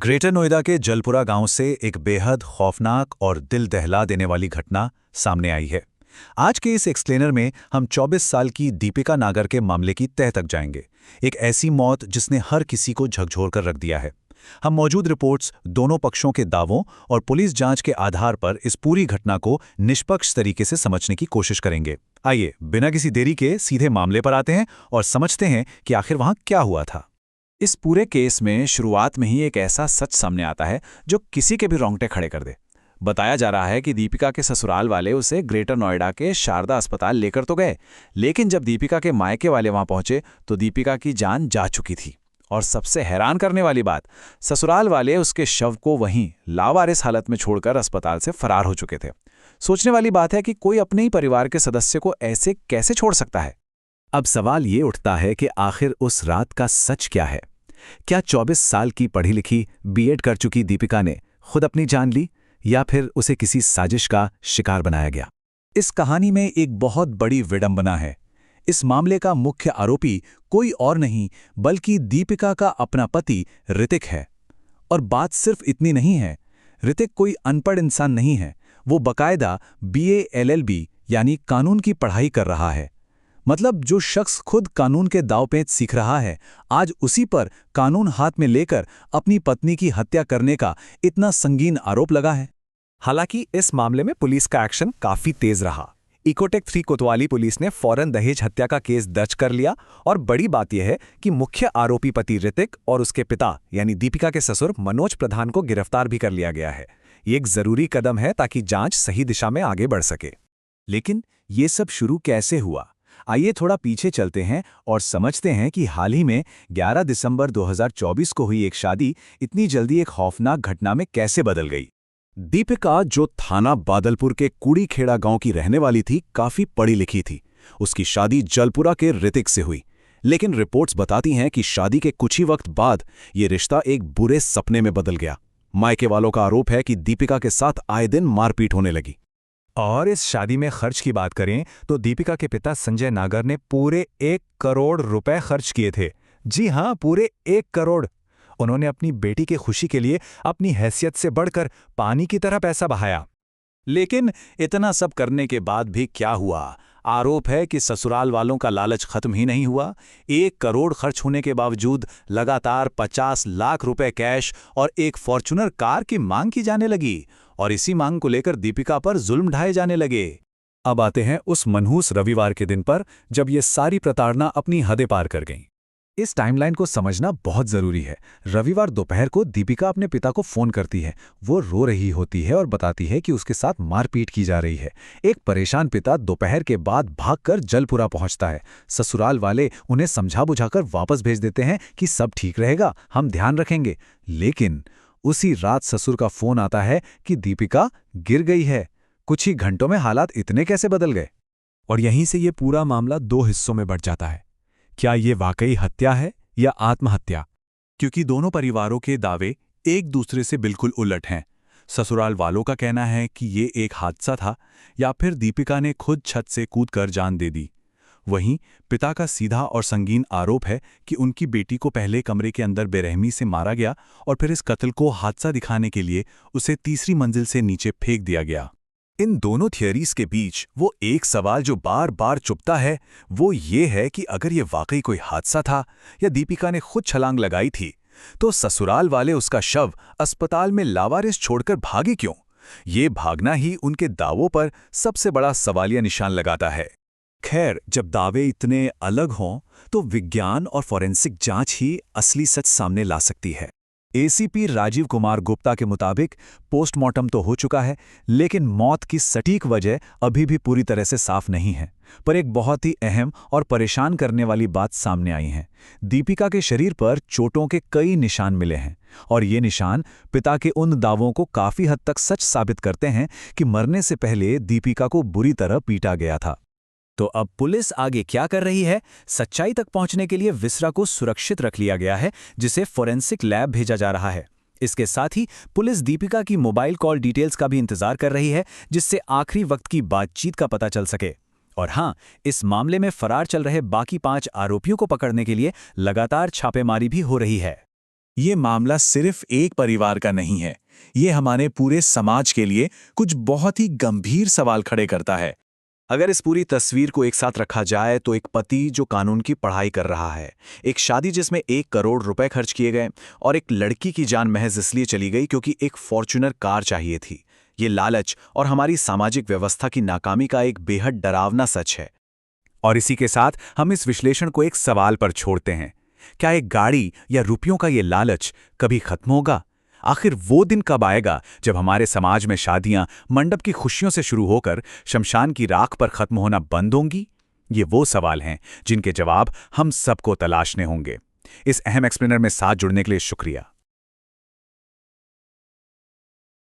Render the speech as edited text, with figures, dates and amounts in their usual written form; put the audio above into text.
Greater Noida के जलपुरा गांव से एक बेहद खौफनाक और दिल दहला देने वाली घटना सामने आई है। आज के इस एक्सप्लेनर में हम 24 साल की दीपिका नागर के मामले की तह तक जाएंगे। एक ऐसी मौत जिसने हर किसी को झकझोर कर रख दिया है। हम मौजूद रिपोर्ट्स, दोनों पक्षों के दावों और पुलिस जांच के आधार पर इस पूरी घटना को निष्पक्ष तरीके से समझने की कोशिश करेंगे। आइए बिना किसी देरी के सीधे मामले पर आते हैं और समझते हैं कि आखिर वहां क्या हुआ था। इस पूरे केस में शुरुआत में ही एक ऐसा सच सामने आता है जो किसी के भी रोंगटे खड़े कर दे। बताया जा रहा है कि दीपिका के ससुराल वाले उसे ग्रेटर नोएडा के शारदा अस्पताल लेकर तो गए, लेकिन जब दीपिका के मायके वाले वहां पहुंचे तो दीपिका की जान जा चुकी थी। और सबसे हैरान करने वाली बात, ससुराल वाले उसके शव को वहीं लावारिस हालत में छोड़कर अस्पताल से फरार हो चुके थे। सोचने वाली बात है कि कोई अपने ही परिवार के सदस्य को ऐसे कैसे छोड़ सकता है। अब सवाल ये उठता है कि आखिर उस रात का सच क्या है। क्या 24 साल की पढ़ी लिखी बीएड कर चुकी दीपिका ने खुद अपनी जान ली या फिर उसे किसी साजिश का शिकार बनाया गया? इस कहानी में एक बहुत बड़ी विडंबना है। इस मामले का मुख्य आरोपी कोई और नहीं बल्कि दीपिका का अपना पति ऋतिक है। और बात सिर्फ इतनी नहीं है, ऋतिक कोई अनपढ़ इंसान नहीं है। वो बकायदा बीए एलएलबी यानी कानून की पढ़ाई कर रहा है। मतलब जो शख्स खुद कानून के दांव-पेच सीख रहा है, आज उसी पर कानून हाथ में लेकर अपनी पत्नी की हत्या करने का इतना संगीन आरोप लगा है। हालांकि इस मामले में पुलिस का एक्शन काफी तेज रहा। इकोटेक 3 कोतवाली पुलिस ने फौरन दहेज हत्या का केस दर्ज कर लिया और बड़ी बात यह है कि मुख्य आरोपी पति ऋतिक और उसके पिता यानी दीपिका के ससुर मनोज प्रधान को गिरफ्तार भी कर लिया गया है। ये एक जरूरी कदम है ताकि जांच सही दिशा में आगे बढ़ सके। लेकिन ये सब शुरू कैसे हुआ? आइए थोड़ा पीछे चलते हैं और समझते हैं कि हाल ही में 11 दिसंबर 2024 को हुई एक शादी इतनी जल्दी एक खौफनाक घटना में कैसे बदल गई। दीपिका, जो थाना बादलपुर के कुड़ीखेड़ा गांव की रहने वाली थी, काफी पढ़ी लिखी थी। उसकी शादी जलपुरा के ऋतिक से हुई, लेकिन रिपोर्ट्स बताती हैं कि शादी के कुछ ही वक्त बाद ये रिश्ता एक बुरे सपने में बदल गया। मायके वालों का आरोप है कि दीपिका के साथ आए दिन मारपीट होने लगी। और इस शादी में खर्च की बात करें तो दीपिका के पिता संजय नागर ने पूरे 1 करोड़ रुपए खर्च किए थे। जी हां, पूरे 1 करोड़। उन्होंने अपनी बेटी की खुशी के लिए अपनी हैसियत से बढ़कर पानी की तरह पैसा बहाया। लेकिन इतना सब करने के बाद भी क्या हुआ? आरोप है कि ससुराल वालों का लालच खत्म ही नहीं हुआ। 1 करोड़ खर्च होने के बावजूद लगातार 50 लाख रुपए कैश और एक फॉर्च्यूनर कार की मांग की जाने लगी और इसी मांग को लेकर दीपिका पर जुल्म ढाए जाने लगे। अब आते हैं उस मनहूस रविवार के दिन पर जब ये सारी प्रताड़ना अपनी हदें पार कर गई। इस टाइमलाइन को समझना बहुत जरूरी है। रविवार दोपहर को दीपिका अपने पिता को फोन करती है। वो रो रही होती है और बताती है कि उसके साथ मारपीट की जा रही है। एक परेशान पिता दोपहर के बाद भागकर जलपुरा पहुंचता है। ससुराल वाले उन्हें समझा बुझाकर वापस भेज देते हैं कि सब ठीक रहेगा, हम ध्यान रखेंगे। लेकिन उसी रात ससुर का फोन आता है कि दीपिका गिर गई है। कुछ ही घंटों में हालात इतने कैसे बदल गए? और यहीं से ये पूरा मामला 2 हिस्सों में बढ़ जाता है। क्या ये वाकई हत्या है या आत्महत्या? क्योंकि दोनों परिवारों के दावे एक दूसरे से बिल्कुल उलट हैं। ससुराल वालों का कहना है कि ये एक हादसा था या फिर दीपिका ने खुद छत से कूदकर जान दे दी। वहीं पिता का सीधा और संगीन आरोप है कि उनकी बेटी को पहले कमरे के अंदर बेरहमी से मारा गया और फिर इस कत्ल को हादसा दिखाने के लिए उसे तीसरी मंजिल से नीचे फेंक दिया गया। इन दोनों थियरीज के बीच वो एक सवाल जो बार बार चुभता है, वो ये है कि अगर ये वाकई कोई हादसा था या दीपिका ने खुद छलांग लगाई थी, तो ससुराल वाले उसका शव अस्पताल में लावारिस छोड़कर भागे क्यों? ये भागना ही उनके दावों पर सबसे बड़ा सवालिया निशान लगाता है। खैर, जब दावे इतने अलग हों तो विज्ञान और फॉरेंसिक जांच ही असली सच सामने ला सकती है। एसीपी राजीव कुमार गुप्ता के मुताबिक पोस्टमार्टम तो हो चुका है, लेकिन मौत की सटीक वजह अभी भी पूरी तरह से साफ नहीं है। पर एक बहुत ही अहम और परेशान करने वाली बात सामने आई है। दीपिका के शरीर पर चोटों के कई निशान मिले हैं और ये निशान पिता के उन दावों को काफी हद तक सच साबित करते हैं कि मरने से पहले दीपिका को बुरी तरह पीटा गया था। तो अब पुलिस आगे क्या कर रही है? सच्चाई तक पहुंचने के लिए विसरा को सुरक्षित रख लिया गया है, जिसे फोरेंसिक लैब भेजा जा रहा है। इसके साथ ही पुलिस दीपिका की मोबाइल कॉल डिटेल्स का भी इंतजार कर रही है, जिससे आखिरी वक्त की बातचीत का पता चल सके। और हां, इस मामले में फरार चल रहे बाकी 5 आरोपियों को पकड़ने के लिए लगातार छापेमारी भी हो रही है। ये मामला सिर्फ एक परिवार का नहीं है, ये हमारे पूरे समाज के लिए कुछ बहुत ही गंभीर सवाल खड़े करता है। अगर इस पूरी तस्वीर को एक साथ रखा जाए तो एक पति जो कानून की पढ़ाई कर रहा है, एक शादी जिसमें 1 करोड़ रुपए खर्च किए गए और एक लड़की की जान महज इसलिए चली गई क्योंकि एक फॉर्च्यूनर कार चाहिए थी, ये लालच और हमारी सामाजिक व्यवस्था की नाकामी का एक बेहद डरावना सच है। और इसी के साथ हम इस विश्लेषण को एक सवाल पर छोड़ते हैं। क्या एक गाड़ी या रुपयों का ये लालच कभी खत्म होगा? आखिर वो दिन कब आएगा जब हमारे समाज में शादियां मंडप की खुशियों से शुरू होकर शमशान की राख पर खत्म होना बंद होंगी? ये वो सवाल हैं जिनके जवाब हम सबको तलाशने होंगे। इस अहम एक्सप्लेनर में साथ जुड़ने के लिए शुक्रिया।